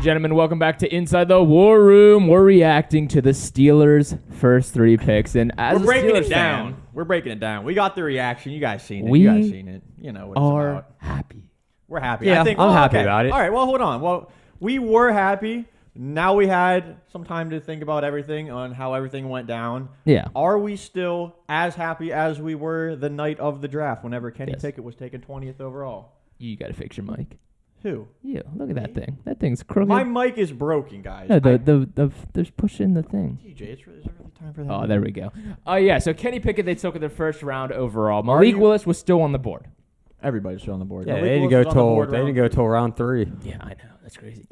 and gentlemen, welcome back to Inside the War Room. We're reacting to the Steelers' first 3 picks, and as we're breaking Steelers it down. Fan, We're breaking it down. We got the reaction. You guys seen it. We you guys seen it. You know what it's are about. happy. We're happy. Yeah, I think, I'm happy okay. about it. All right, well, hold on. Well, we were happy. Now we had some time to think about everything on how everything went down. Yeah. Are we still as happy as we were the night of the draft whenever Kenny Yes. Pickett was taken 20th overall? You got to fix your mic. Who? Yeah, look at that thing. That thing's crooked. My mic is broken, guys. No, there's pushing the thing. DJ, is there really time for that? Oh, there we go. Yeah, so Kenny Pickett, they took in the first round overall. Malik Willis was still on the board. Everybody's still on the board. Yeah, Malik they didn't Willis go was on the till board they didn't go till round 3. Yeah, I know. That's crazy.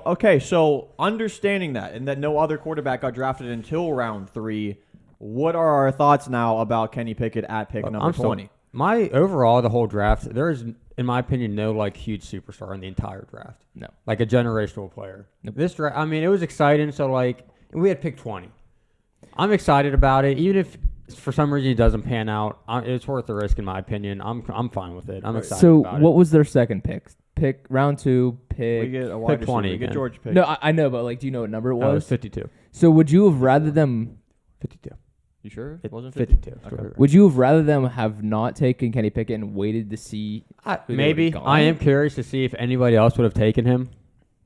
Okay, so understanding that and that no other quarterback got drafted until round 3, what are our thoughts now about Kenny Pickett at pick number 20? My overall, the whole draft, there is, in my opinion, no like huge superstar in the entire draft. No. Like a generational player. Nope. This draft, I mean, it was exciting. So like, we had pick 20. I'm excited about it, even if for some reason it doesn't pan out. It's worth the risk, in my opinion. I'm fine with it. I'm excited. So about what was their second pick? Pick round 2. We Pick. get a wide pick 20 receiver. We get again. George Pickens. No, I know, but like, do you know what number it it was was? 52. So would you have rather them? 52. You sure? It wasn't 52. Okay. Would you have rather them have not taken Kenny Pickett and waited to see? who they Maybe. would've gone? I am curious to see if anybody else would have taken him.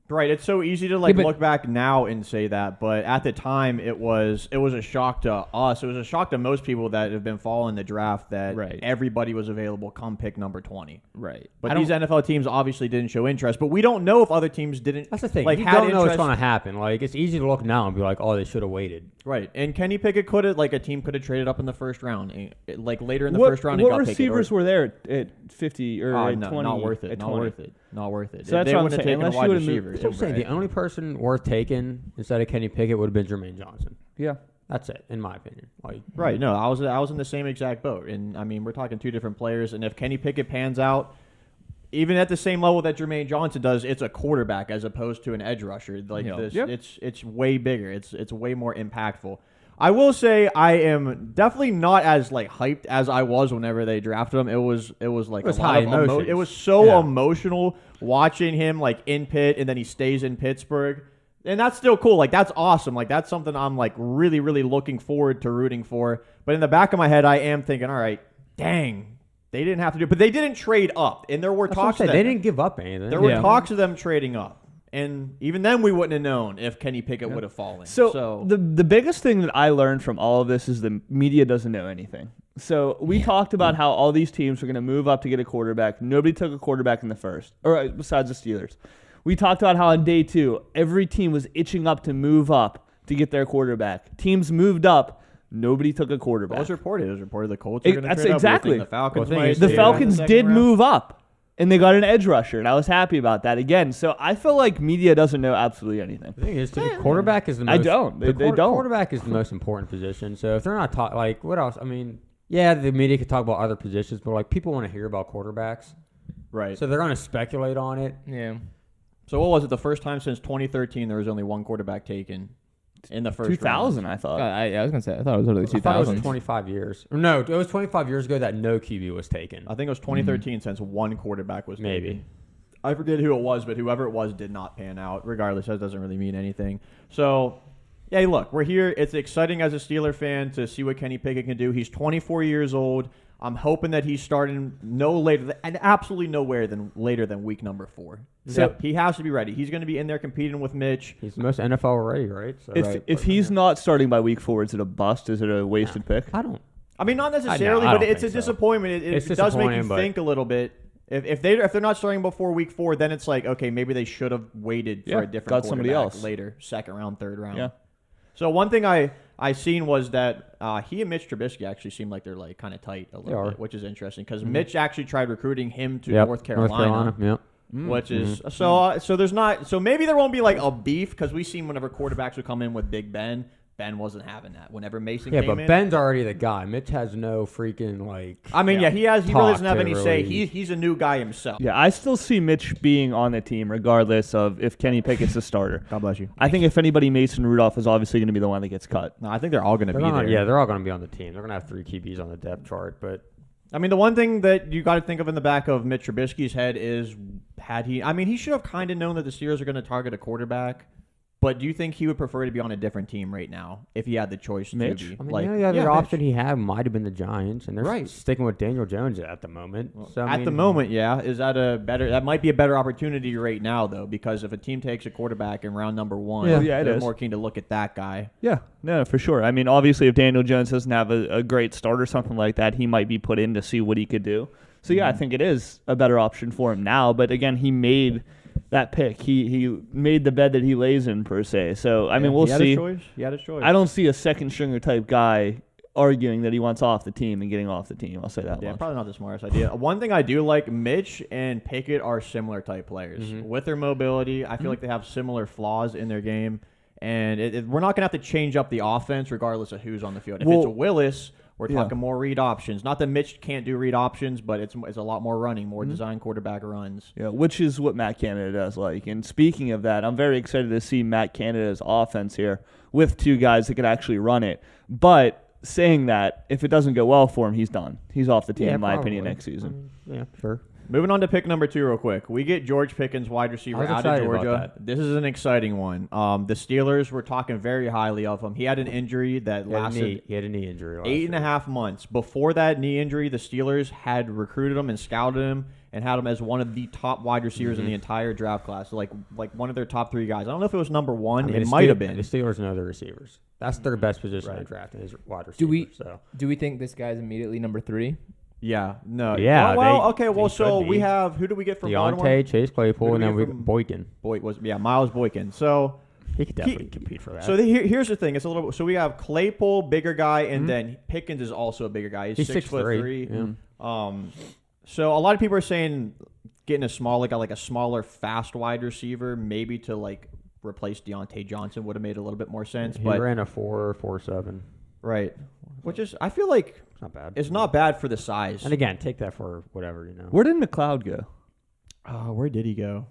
Right, it's so easy to Yeah, but- look back now and say that, but at the time it was a shock to us. It was a shock to most people that have been following the draft that Right. everybody was available come pick number 20. Right. But I these don't- NFL teams obviously didn't show interest, but we don't know if other teams didn't. That's the thing. Like, You had don't know what's interest- going to happen. Like, it's easy to look now and be like, oh, they should have waited. Right, and Kenny Pickett could have, like, a team could have traded up in the first round, like later in the first round. What and got receivers Pickett, were there at 50 or at no, 20? not worth it. At Not 20? worth it. Not worth it. So that's they what I'm wouldn't have saying, taken a unless you wide would've moved- receiver. That's what I'm saying. The only person worth taking instead of Kenny Pickett would have been Jermaine Johnson. Yeah. That's it, in my opinion. Like, Right. No, I was in the same exact boat, and I mean we're talking 2 different players, and if Kenny Pickett pans out, even at the same level that Jermaine Johnson does, it's a quarterback as opposed to an edge rusher. Like Yeah. this, Yep. it's way bigger. It's way more impactful. I will say I am definitely not as like hyped as I was whenever they drafted him. It was like It was a lot high of emotions. it was so Yeah. emotional watching him like in Pitt, and then he stays in Pittsburgh. And that's still cool. Like, that's awesome. Like, that's something I'm, like, really, really looking forward to rooting for. But in the back of my head, I am thinking, all right, dang, they didn't have to do it. But they didn't trade up. And there were that's what I'm talks of saying. them. They didn't give up anything. There were Yeah. talks of them trading up. And even then, we wouldn't have known if Kenny Pickett would have fallen. So the biggest thing that I learned from all of this is the media doesn't know anything. So we talked about how all these teams were going to move up to get a quarterback. Nobody took a quarterback in the first, or besides the Steelers. We talked about how on day 2, every team was itching up to move up to get their quarterback. Teams moved up. Nobody took a quarterback. It was reported. It was reported the Colts were going to That's trade up. exactly. We think the Falcons Well, might The trade up in Falcons second did round. move up, and they got an edge rusher, and I was happy about that again. So I feel like media doesn't know absolutely anything. The thing is, the quarterback is the most. I don't. They don't. Quarterback is the most important position. So if they're not talking, like, what else? I mean, yeah, the media could talk about other positions, but like people want to hear about quarterbacks, Right. so they're going to speculate on it. Yeah. So what was it? The first time since 2013 there was only one quarterback taken in the first 2000, round. I thought. I was gonna say I thought it was early I thought it was 2000s. 25 years. Or no, it was 25 years ago that no QB was taken. I think it was 2013 since one quarterback was Maybe. taken. I forget who it was, but whoever it was did not pan out. Regardless, that doesn't really mean anything. So, yeah, look, we're here. It's exciting as a Steeler fan to see what Kenny Pickett can do. He's 24 years old. I'm hoping that he's starting no later and absolutely nowhere than later than week number 4. So he has to be ready. He's going to be in there competing with Mitch. He's the most NFL ready, right? So If he's not starting by week 4, is it a bust? Is it a wasted pick? I don't. I mean, not necessarily, I but don't it's a think so. disappointment. It It's does make you disappointing, but- think a little bit. If they're not starting before week 4, then it's like, okay, maybe they should have waited for Yeah, a different got somebody quarterback else. later, second round, third round. Yeah. So one thing I seen was that he and Mitch Trubisky actually seem like they're like kind of tight a little are. bit, which is interesting because Mitch actually tried recruiting him to Yep, North Carolina. Yep. Which is so there's not so maybe there won't be like a beef because we've seen whenever quarterbacks would come in with Big Ben wasn't having that whenever Mason Yeah, came but in. Ben's already the guy. Mitch has no freaking like. I mean, he really talk doesn't have to any say. really- He's a new guy himself. Yeah, I still see Mitch being on the team regardless of if Kenny Pickett's the starter. God bless you. I think if anybody, Mason Rudolph is obviously going to be the one that gets cut. No, I think they're all going to They're be gonna, there. yeah, they're all going to be on the team. They're going to have 3 QBs on the depth chart, but I mean, the one thing that you got to think of in the back of Mitch Trubisky's head is he should have kind of known that the Steelers are going to target a quarterback. But do you think he would prefer to be on a different team right now if he had the choice Mitch? to be? I mean, the other option he had might have been the Giants, and they're Right. sticking with Daniel Jones at the moment. So At the moment, yeah. Is that that might be a better opportunity right now, though, because if a team takes a quarterback in round number 1, Yeah, it they're is. more keen to look at that guy. Yeah, no, for sure. I mean, obviously, if Daniel Jones doesn't have a great start or something like that, he might be put in to see what he could do. So, yeah, I think it is a better option for him now. But, again, he made that pick. He made the bed that he lays in, per se. So, I mean, we'll see. He had his choice. I don't see a second-stringer type guy arguing that he wants off the team and getting off the team. I'll say that Yeah, much. probably not the smartest idea. One thing I do like, Mitch and Pickett are similar type players. With their mobility, I feel like they have similar flaws in their game. And we're not going to have to change up the offense regardless of who's on the field. If it's a Willis, we're talking more read options. Not that Mitch can't do read options, but it's a lot more running, more design quarterback runs. Yeah, which is what Matt Canada does like. And speaking of that, I'm very excited to see Matt Canada's offense here with 2 guys that could actually run it. But saying that, if it doesn't go well for him, he's done. He's off the team, in my opinion, next season. Yeah, sure. Moving on to pick number 2 real quick. We get George Pickens, wide receiver I was out of excited about Georgia. This is an exciting one. The Steelers were talking very highly of him. He had an injury that lasted He had a knee injury last 8.5 months. Before that knee injury, the Steelers had recruited him and scouted him and had him as one of the top wide receivers in the entire draft class. So like one of their top 3 guys. I don't know if it was number 1. It might have been. The Steelers know their receivers. That's their best position to draft is wide receiver. Do we think this guy's immediately number 3? Yeah. No. Yeah, Okay. Well, so we have who do we get from Baltimore? Deontay, Chase Claypool, Who and do then we we get from- Boykin. Miles Boykin. So He could definitely compete for that. So here's the thing. It's a little. So we have Claypool, bigger guy, and then Pickens is also a bigger guy. He's 6'3". Yeah. So a lot of people are saying getting a smaller, fast wide receiver, maybe to like replace Deontay Johnson would have made a little bit more sense. He But ran a 4.47. right, which is I feel like It's not bad. it's not bad for the size. And again, take that for whatever, you know. Where did McLeod go? Where did he go?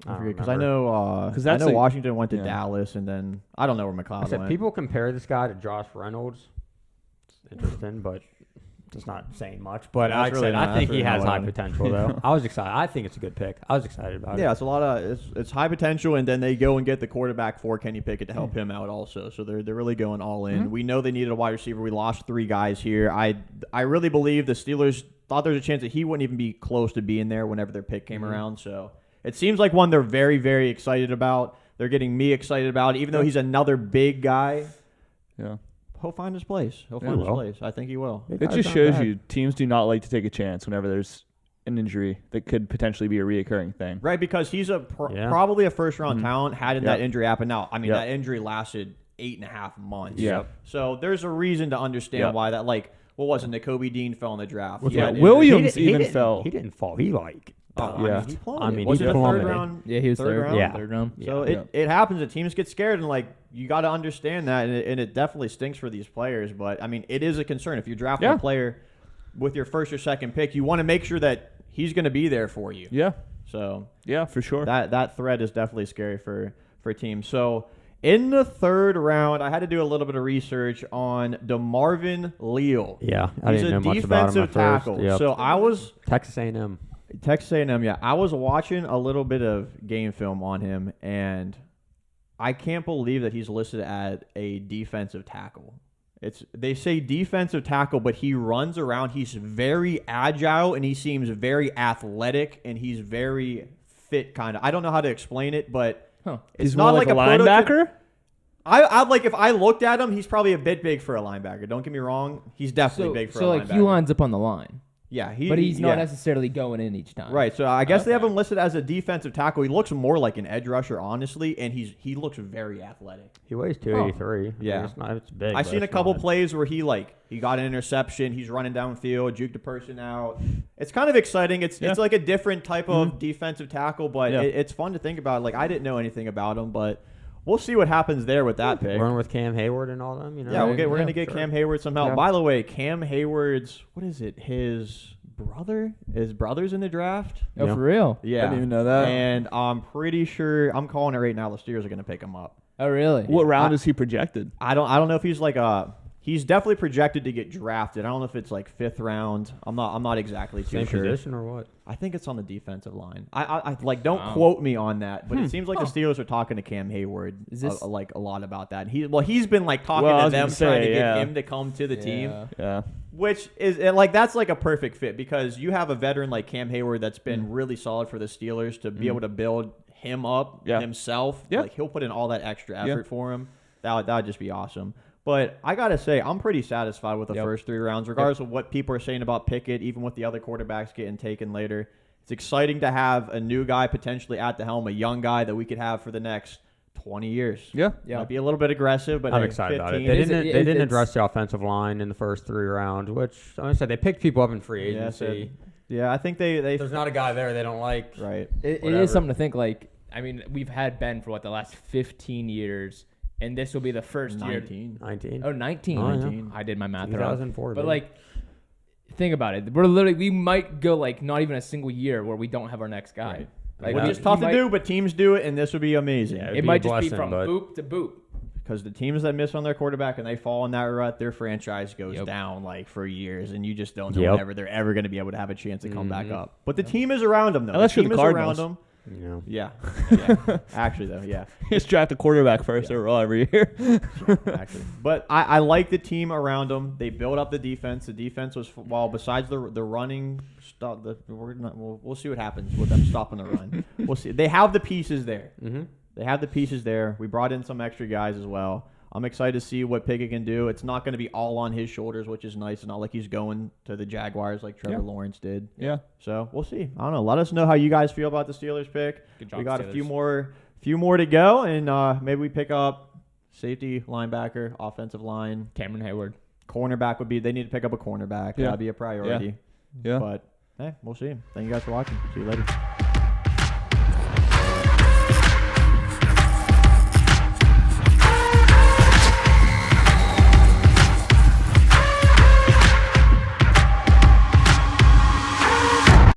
I don't Because I remember. know, I know Washington went to Dallas, and then I don't know where McLeod I said went. people compare this guy to Josh Reynolds. It's interesting, but it's not saying much. But That's like I really said, not- I think that's he really has not high what I- potential, though. I was excited. I think it's a good pick. I was excited about it. Yeah, it's a lot of it's high potential, and then they go and get the quarterback for Kenny Pickett to help him out also. So they're really going all in. We know they needed a wide receiver. We lost 3 guys here. I really believe the Steelers thought there was a chance that he wouldn't even be close to being there whenever their pick came around. So it seems like one they're very, very excited about. They're getting me excited about, even though he's another big guy. Yeah. He'll find his place. He'll find his place. I think he will. It just shows you teams do not like to take a chance whenever there's an injury that could potentially be a reoccurring thing. Right, because he's probably a first-round talent had that Yep. injury happen. Now, I mean, Yep. that injury lasted 8.5 months. Yep. So there's a reason to understand Yep. why that, like, what was it? Nakobe Dean fell in the draft. What's He that? had Williams He even didn't- fell. He didn't fall. He like. Oh, Yeah. he plummeted. I mean, was he it a third plummeted. round? Yeah, he was third round. Yeah. Third round. So Yeah. it happens that teams get scared, and like you got to understand that, and it definitely stinks for these players. But I mean, it is a concern if you're drafting a player with your first or second pick. You want to make sure that he's going to be there for you. Yeah. So Yeah, for sure. that threat is definitely scary for teams. So in the third round, I had to do a little bit of research on DeMarvin Leal. Yeah, I He's didn't a know much about him defensive at first. tackle. Yep. So I was Texas A&M. Texas A&M. Yeah, I was watching a little bit of game film on him, and I can't believe that he's listed as a defensive tackle. They say defensive tackle, but he runs around. He's very agile, and he seems very athletic, and he's very fit. Kind of. I don't know how to explain it, but He's more like a linebacker? I like if I looked at him, he's probably a bit big for a linebacker. Don't get me wrong. He's definitely big for a linebacker. So he lines up on the line. Yeah, but he's not necessarily going in each time. Right, so I guess they have him listed as a defensive tackle. He looks more like an edge rusher, honestly, and he looks very athletic. He weighs 283. Yeah. It's big. I've seen a couple plays where he got an interception. He's running downfield, juked a person out. It's kind of exciting. It's like a different type of defensive tackle, but it's fun to think about. Like I didn't know anything about him, but we'll see what happens there with that pick. Run with Cam Hayward and all them, you know. Yeah, we're gonna get Cam Hayward somehow. Yeah. By the way, Cam Hayward's his brother? His brother's in the draft. Oh, for real? Yeah, I didn't even know that. And I'm pretty sure I'm calling it right now. The Steelers are gonna pick him up. Oh, really? What round is he projected? I don't know if he's like a He's definitely projected to get drafted. I don't know if it's like 5th round. I'm not exactly too Same sure. position or what? I think it's on the defensive line. I like don't quote me on that, but it seems like the Steelers are talking to Cam Hayward like a lot about that. He's been like talking to them, trying to get him to come to the team. Yeah. Which is like that's like a perfect fit because you have a veteran like Cam Hayward that's been really solid for the Steelers to be able to build him up himself. Yeah. Like he'll put in all that extra effort for him. That would just be awesome. But I got to say, I'm pretty satisfied with the first 3 rounds, regardless of what people are saying about Pickett, even with the other quarterbacks getting taken later. It's exciting to have a new guy potentially at the helm, a young guy that we could have for the next 20 years. Yeah. Might be a little bit aggressive, but I'm hey, excited about it. 15 They didn't address the offensive line in the first 3 rounds, which, like I said, they picked people up in free agency. Yeah, I think they If there's not a guy there they don't like. right. It is something to think. Like, I mean, we've had Ben for the last 15 years. And this will be the first 19. 19. Oh, 19. Oh, yeah. 19. I did my math wrong. 2004. But, like, think about it. We might go, like, not even a single year where we don't have our next guy. Right. Like, Which is tough to do, but teams do it, and this would be amazing. Yeah. It might just be from boop to boop. Because the teams that miss on their quarterback and they fall in that rut, their franchise goes down like for years, and you just don't know whenever they're ever going to be able to have a chance to come back up. But the team is around them, though. Unless the you're team the is Cardinals. around them. Yeah. Yeah. Actually, though, yeah. Just draft a quarterback first overall every year. Actually, but I like the team around them. They built up the defense. The defense was besides the running stuff. We'll see what happens with them stopping the run. We'll see. They have the pieces there. Mm-hmm. They have the pieces there. We brought in some extra guys as well. I'm excited to see what Pickett can do. It's not going to be all on his shoulders, which is nice. It's not like he's going to the Jaguars like Trevor Lawrence did. Yeah. So we'll see. I don't know. Let us know how you guys feel about the Steelers pick. Good job, We got Steelers. a few more to go, and maybe we pick up safety, linebacker, offensive line, Cameron Hayward. cornerback would be. They need to pick up a cornerback. Yeah. That'd be a priority. Yeah. But hey, we'll see. Thank you guys for watching. See you later.